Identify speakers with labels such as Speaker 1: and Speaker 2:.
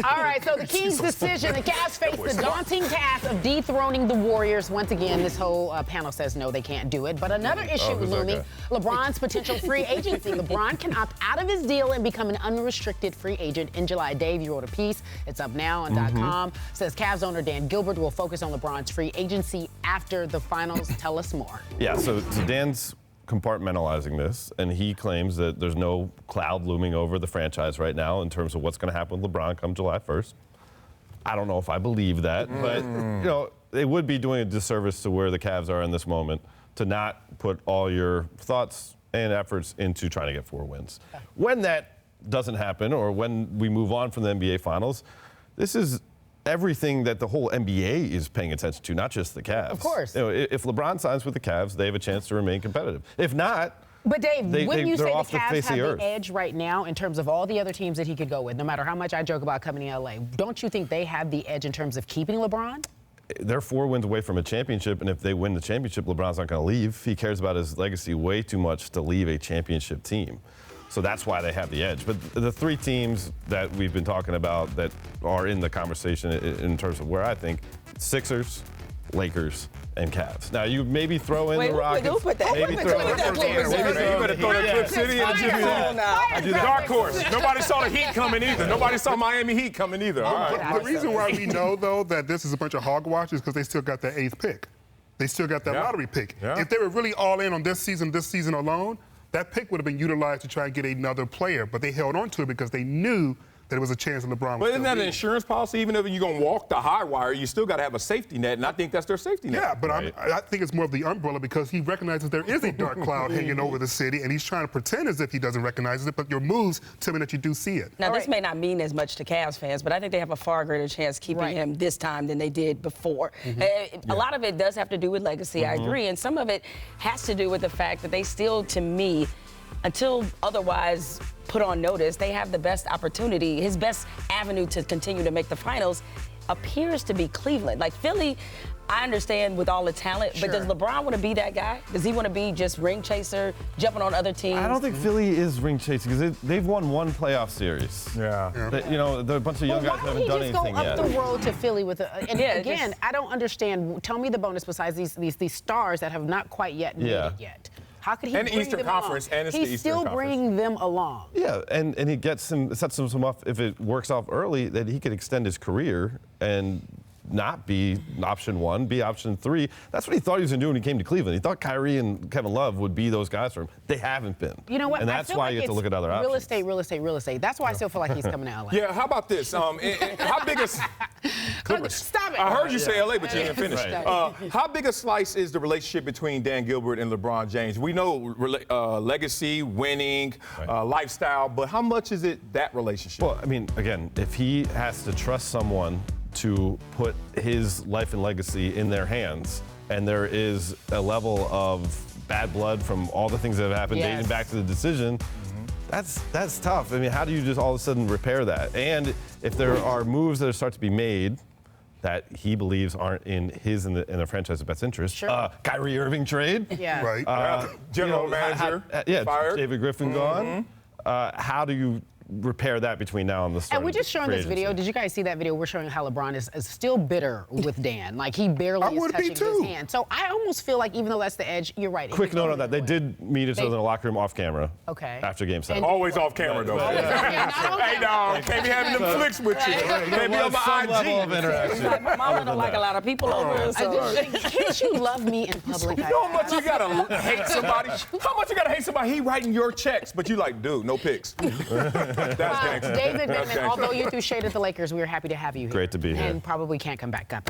Speaker 1: All right, so the Kings' decision, the Cavs face the daunting task of dethroning the Warriors. Once again, this whole panel says no, they can't do it. But another issue looming, LeBron's potential free agency. LeBron can opt out of his deal and become an unrestricted free agent in July. Dave, you wrote a piece. It's up now on .com. Says Cavs owner Dan Gilbert will focus on LeBron's free agency after the finals. Tell us more.
Speaker 2: Yeah, so Dan's compartmentalizing this, and he claims that there's no cloud looming over the franchise right now in terms of what's going to happen with LeBron come July 1st. I don't know if I believe that, but it would be doing a disservice to where the Cavs are in this moment to not put all your thoughts and efforts into trying to get 4 wins. When that doesn't happen, or when we move on from the NBA Finals, this is everything that the whole NBA is paying attention to, not just the Cavs.
Speaker 1: Of course.
Speaker 2: If LeBron signs with the Cavs, they have a chance to remain competitive. If not,
Speaker 1: but Dave, wouldn't you say the Cavs have
Speaker 2: the
Speaker 1: the edge right now in terms of all the other teams that he could go with, no matter how much I joke about coming to LA? Don't you think they have the edge in terms of keeping LeBron?
Speaker 2: They're 4 wins away from a championship, and if they win the championship, LeBron's not going to leave. He cares about his legacy way too much to leave a championship team. So that's why they have the edge. But the 3 teams that we've been talking about that are in the conversation in terms of where I think, Sixers, Lakers, and Cavs. Now, you maybe throw in the Rockets.
Speaker 3: Don't put that.
Speaker 2: Maybe throw in
Speaker 4: You better throw that Clip City and Jimmy there. Dark horse. Nobody saw the Heat coming either. Nobody saw Miami Heat coming either. All right.
Speaker 5: The reason why we know, though, that this is a bunch of hogwash is because they still got that 8th pick. They still got that lottery pick.
Speaker 4: Yeah.
Speaker 5: If they were really all in on this season alone, that pick would have been utilized to try and get another player, but they held on to it because they knew that there was a chance that LeBron would.
Speaker 4: But isn't that an insurance policy? Even if you're going to walk the high wire, you still got to have a safety net, and I think that's their safety net.
Speaker 5: Yeah, but I think it's more of the umbrella because he recognizes there is a dark cloud hanging over the city, and he's trying to pretend as if he doesn't recognize it, but your moves tell me that you do see it.
Speaker 3: Now, this may not mean as much to Cavs fans, but I think they have a far greater chance keeping him this time than they did before. A lot of it does have to do with legacy, I agree, and some of it has to do with the fact that they still, to me, until otherwise put on notice, they have the best opportunity. His best avenue to continue to make the finals appears to be Cleveland. Like Philly, I understand with all the talent, but does LeBron want to be that guy? Does he want to be just ring chaser, jumping on other teams?
Speaker 2: I don't think Philly is ring chasing because they've won 1 playoff series.
Speaker 4: Yeah.
Speaker 2: There are a bunch of young guys who haven't done anything yet.
Speaker 1: Why don't he just go up the road to Philly with and again, I don't understand. Tell me the bonus besides these stars that have not quite yet made it yet. How could he
Speaker 4: and
Speaker 1: bring
Speaker 4: Eastern
Speaker 1: them
Speaker 4: Conference,
Speaker 1: along?
Speaker 4: and it's the
Speaker 1: He's
Speaker 4: Eastern
Speaker 1: still
Speaker 4: Conference.
Speaker 1: bringing them along.
Speaker 2: Yeah, and he sets him up if it works off early that he could extend his career and not be option 1, be option 3. That's what he thought he was going to do when he came to Cleveland. He thought Kyrie and Kevin Love would be those guys for him. They haven't been.
Speaker 1: You know what?
Speaker 2: And that's why you have to look at other options.
Speaker 1: Real estate. That's why I still feel like he's coming to LA.
Speaker 4: Yeah, how about this? How big is Clippers?
Speaker 1: Stop it.
Speaker 4: I heard you say LA, but you didn't finish.
Speaker 2: Right.
Speaker 4: How big a slice is the relationship between Dan Gilbert and LeBron James? We know legacy, winning, lifestyle, but how much is it that relationship?
Speaker 2: Well, I mean, again, if he has to trust someone to put his life and legacy in their hands, and there is a level of bad blood from all the things that have happened dating back to the decision, that's tough. I mean, how do you just all of a sudden repair that? And if there are moves that start to be made that he believes aren't in his and the franchise's best interest, Kyrie Irving trade,
Speaker 5: Right.
Speaker 4: General manager, fired.
Speaker 2: David Griffin gone. How do you repair that between now and the start?
Speaker 1: And we're just showing this video. Did you guys see that video? We're showing how LeBron is still bitter with Dan. Like, he barely is touching his hand. So I almost feel like, even though that's the edge, you're right.
Speaker 2: Quick note on that. They did meet each other in the locker room off camera.
Speaker 1: Okay.
Speaker 2: After Game 7.
Speaker 4: Always off camera, though. Hey, dog, can't be having them flicks with you. Can't be on my IG.
Speaker 2: Level of interaction.
Speaker 3: Mama don't like a lot of people over.
Speaker 1: Can't you love me in public?
Speaker 4: You know how much you gotta hate somebody? How much you gotta hate somebody? He writing your checks, but you like, dude, no pics. That's gangster.
Speaker 1: David Benman, although you threw shade at the Lakers, we were happy to have you here.
Speaker 2: Great to be here.
Speaker 1: And probably can't come back up.